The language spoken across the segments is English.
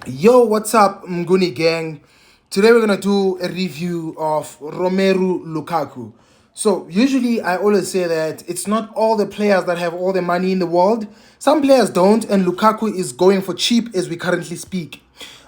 Yo, what's up, Mguni gang? Today we're gonna do a review of Romelu Lukaku. So usually I always say that it's not all the players that have all the money in the world. Some players don't, and Lukaku is going for cheap as we currently speak.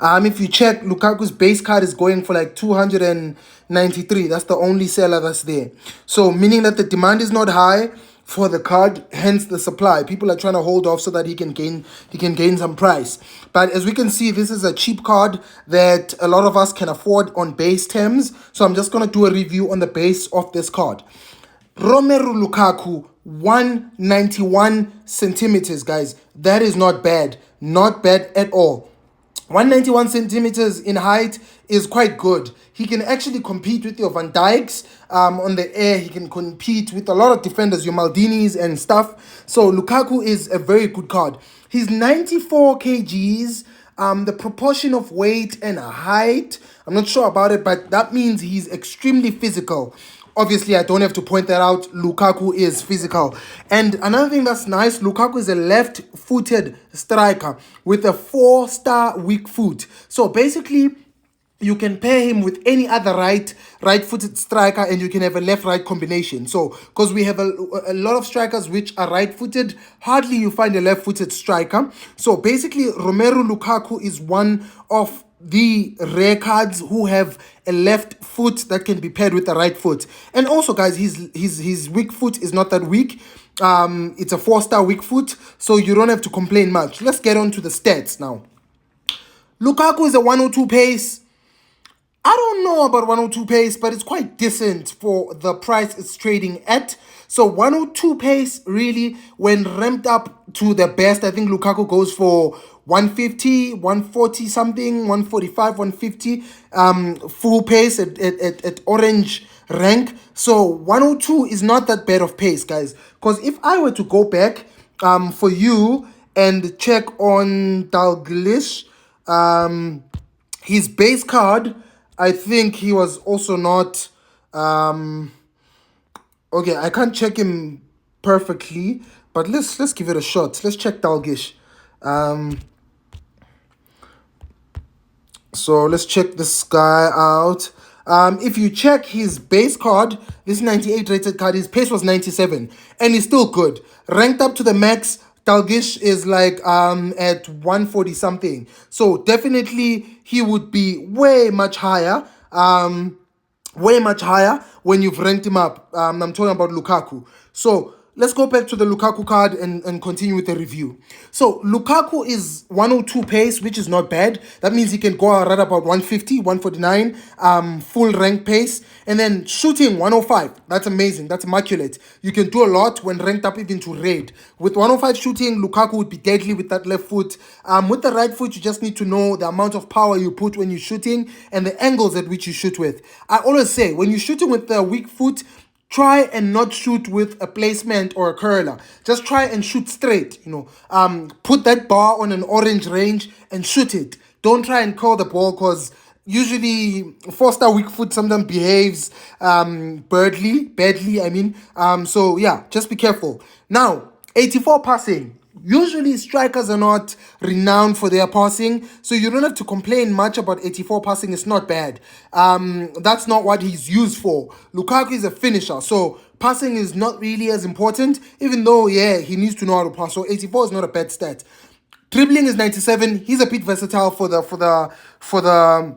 If you check, Lukaku's base card is going for like 293. That's the only seller that's there. So meaning that the demand is not high for the card, hence the supply. People are trying to hold off so that he can gain some price. But as we can see, this is a cheap card that a lot of us can afford on base terms. So I'm just gonna do a review on the base of this card. Romelu Lukaku, 191 centimeters, guys. That is not bad. Not bad at all. 191 centimeters in height is quite good. He can actually compete with your Van Dijks on the air. He can compete with a lot of defenders, your Maldinis and stuff. So Lukaku is a very good card. He's 94 kgs. The proportion of weight and height, I'm not sure about it, but that means he's extremely physical. Obviously, I don't have to point that out. Lukaku is physical. And another thing that's nice, Lukaku is a left-footed striker with a 4-star weak foot. So basically, you can pair him with any other right-footed striker, and you can have a left-right combination. So because we have a lot of strikers which are right-footed, hardly you find a left-footed striker. So basically, Romelu Lukaku is one of the rare cards who have a left foot that can be paired with the right foot. And also, guys, his weak foot is not that weak. It's a 4-star weak foot, so you don't have to complain much. Let's get on to the stats now. Lukaku is a 102 pace. I don't know about 102 pace, but it's quite decent for the price it's trading at. So 102 pace, really, when ramped up to the best, I think Lukaku goes for 150, 140 something, 145, 150 full pace at orange rank. So 102 is not that bad of pace, guys. Because if I were to go back for you and check on Dalglish, his base card, I think he was also not okay. I can't check him perfectly, but let's give it a shot. Let's check Dalgish. So let's check this guy out. If you check his base card, this 98 rated card, his pace was 97, and he's still good. Ranked up to the max, Dalgish is like at 140 something. So definitely he would be way much higher. Way much higher when you've ranked him up. I'm talking about Lukaku. So let's go back to the Lukaku card and continue with the review. So Lukaku is 102 pace, which is not bad. That means he can go right about 150, 149, full rank pace. And then shooting 105. That's amazing. That's immaculate. You can do a lot when ranked up even to raid. With 105 shooting, Lukaku would be deadly with that left foot. With the right foot, you just need to know the amount of power you put when you're shooting and the angles at which you shoot with. I always say, when you're shooting with the weak foot, try and not shoot with a placement or a curler. Just try and shoot straight, put that bar on an orange range and shoot it. Don't try and curl the ball, because usually 4-star weak foot sometimes behaves badly, I mean. So yeah, just be careful. Now, 84 passing. Usually strikers are not renowned for their passing, so you don't have to complain much about 84 passing. It's not bad. That's not what he's used for. Lukaku is a finisher, so passing is not really as important, even though, yeah, he needs to know how to pass. So 84 is not a bad stat. Dribbling is 97. He's a bit versatile for the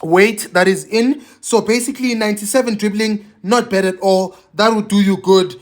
weight that is in. So basically 97 dribbling, not bad at all. That would do you good.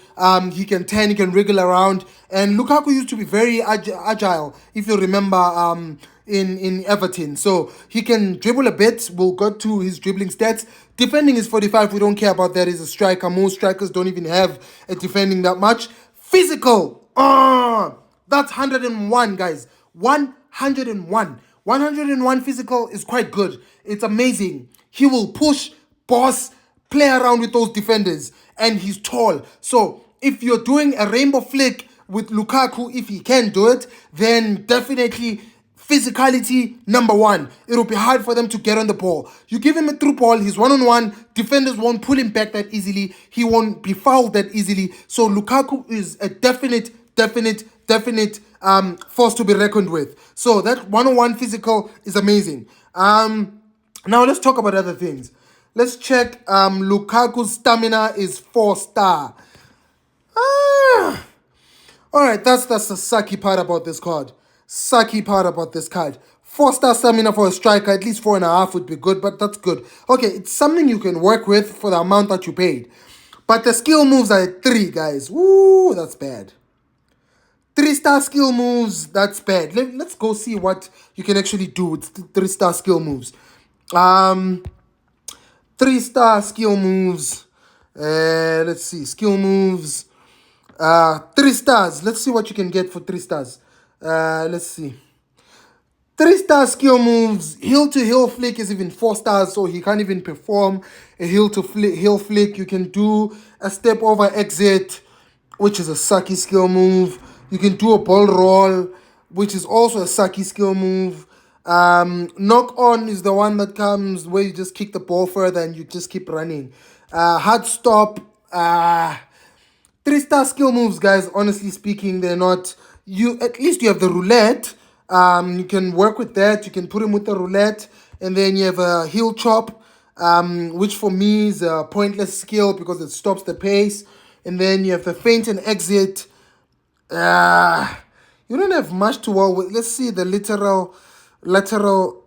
He can turn, he can wriggle around. And Lukaku used to be very agile, if you remember, in Everton. So he can dribble a bit. We'll go to his dribbling stats. Defending is 45. We don't care about that. He's a striker. Most strikers don't even have a defending that much. Physical. That's 101, guys. 101. 101 physical is quite good. It's amazing. He will push, boss, play around with those defenders. And he's tall. So if you're doing a rainbow flick with Lukaku, if he can do it, then definitely physicality number one. It'll be hard for them to get on the ball. You give him a through ball, he's one-on-one. Defenders won't pull him back that easily. He won't be fouled that easily. So Lukaku is a definite definite force to be reckoned with. So that 101 physical is amazing. Now let's talk about other things. Let's check. Lukaku's stamina is 4-star. Ah, all right, that's the sucky part about this card. Sucky part about this card. 4-star stamina for a striker, at least 4.5 would be good, but that's good. Okay, it's something you can work with for the amount that you paid. But the skill moves are at 3, guys. Woo, that's bad. 3-star skill moves, that's bad. Let's go see what you can actually do with 3-star skill moves. 3-star skill moves. Let's see, skill moves. 3 stars. Let's see what you can get for 3 stars. Let's see. 3-star skill moves. Heel to heel flick is even 4 stars, so he can't even perform a heel to heel flick. You can do a step over exit, which is a sucky skill move. You can do a ball roll, which is also a sucky skill move. Knock on is the one that comes where you just kick the ball further and you just keep running. Hard stop. 3-star skill moves, guys, honestly speaking, they're not. At least you have the roulette. You can work with that. You can put him with the roulette. And then you have a heel chop, which for me is a pointless skill because it stops the pace. And then you have the feint and exit. You don't have much to work with. Let's see the lateral.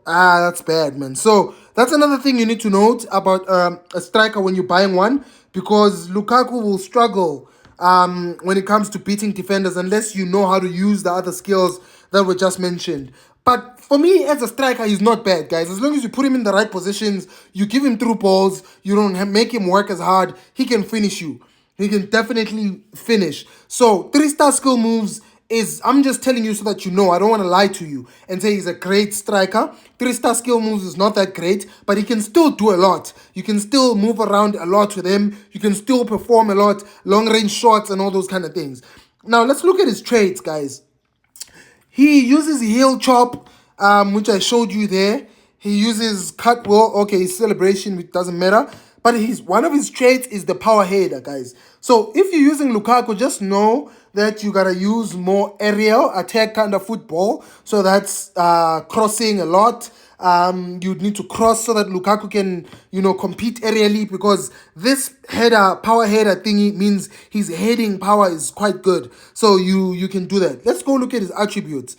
That's bad, man. So that's another thing you need to note about a striker when you're buying one, because Lukaku will struggle when it comes to beating defenders unless you know how to use the other skills that were just mentioned. But for me, as a striker, he's not bad, guys. As long as you put him in the right positions, you give him through balls, you don't make him work as hard, he can finish you. He can definitely finish. So 3-star skill moves is, I'm just telling you so that you know. I don't want to lie to you and say he's a great striker. 3-star skill moves is not that great, but he can still do a lot. You can still move around a lot with him. You can still perform a lot, long range shots and all those kind of things. Now let's look at his traits, guys. He uses heel chop, which I showed you there. He uses cut well. Okay, his celebration, which doesn't matter. But one of his traits is the power header, guys. So if you're using Lukaku, just know that you gotta use more aerial attack kind of football. So that's crossing a lot. You'd need to cross so that Lukaku can, compete aerially, because this power header thingy means his heading power is quite good. So you can do that. Let's go look at his attributes.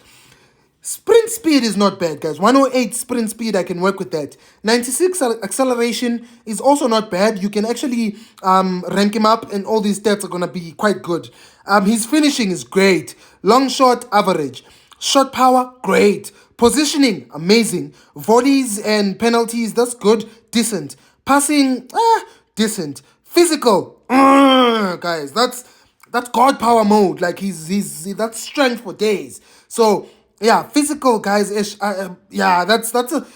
Sprint speed is not bad, guys. 108 sprint speed, I can work with that. 96 acceleration is also not bad. You can actually rank him up, and all these stats are going to be quite good. His finishing is great. Long shot, average. Shot power, great. Positioning, amazing. Volleys and penalties, that's good. Decent. Passing, decent. Physical, guys, that's god power mode. Like that's strength for days. So yeah, physical, guys.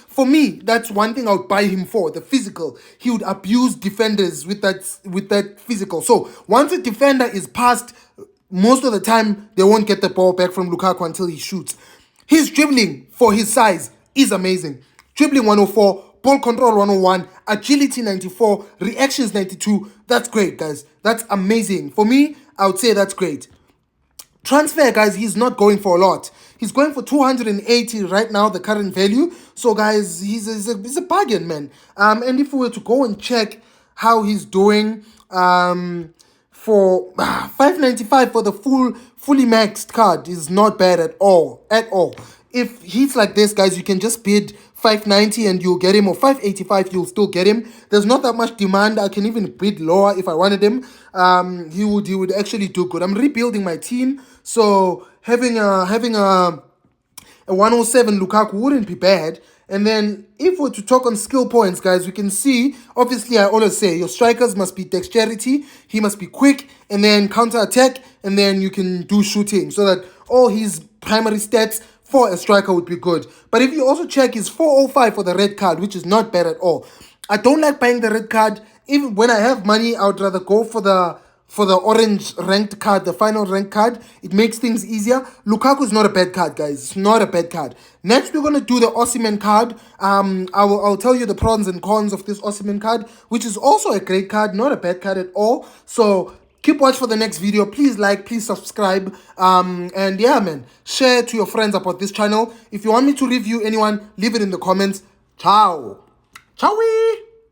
For me, that's one thing I would buy him for. The physical, he would abuse defenders with that physical. So once a defender is passed, most of the time they won't get the ball back from Lukaku until he shoots. His dribbling for his size is amazing. Dribbling 104. Ball control 101, agility 94, reactions 92. That's great, guys. That's amazing. For me, I would say that's great. Transfer, guys, he's not going for a lot. He's going for 280 right now, the current value. So, guys, he's a bargain, man. And if we were to go and check how he's doing, for 595 for the fully maxed card is not bad at all. If he's like this, guys, you can just bid 590 and you'll get him, or 585 you'll still get him. There's not that much demand. I can even bid lower if I wanted him. He would actually do good. I'm rebuilding my team, so having a 107 Lukaku wouldn't be bad. And then if we're to talk on skill points, guys, we can see, obviously I always say your strikers must be dexterity, he must be quick, and then counter attack, and then you can do shooting, so that all his primary stats for a striker would be good. But if you also check his 405 for the red card, which is not bad at all. I don't like buying the red card. Even when I have money, I would rather go for the orange ranked card, the final ranked card. It makes things easier. Lukaku is not a bad card, guys. It's not a bad card. Next, we're going to do the Osimhen card. I'll tell you the pros and cons of this Osimhen card, which is also a great card, not a bad card at all. So Keep watch for the next video. Please like, please subscribe. And yeah, man, share to your friends about this channel. If you want me to review anyone, leave it in the comments. Ciao. Ciao.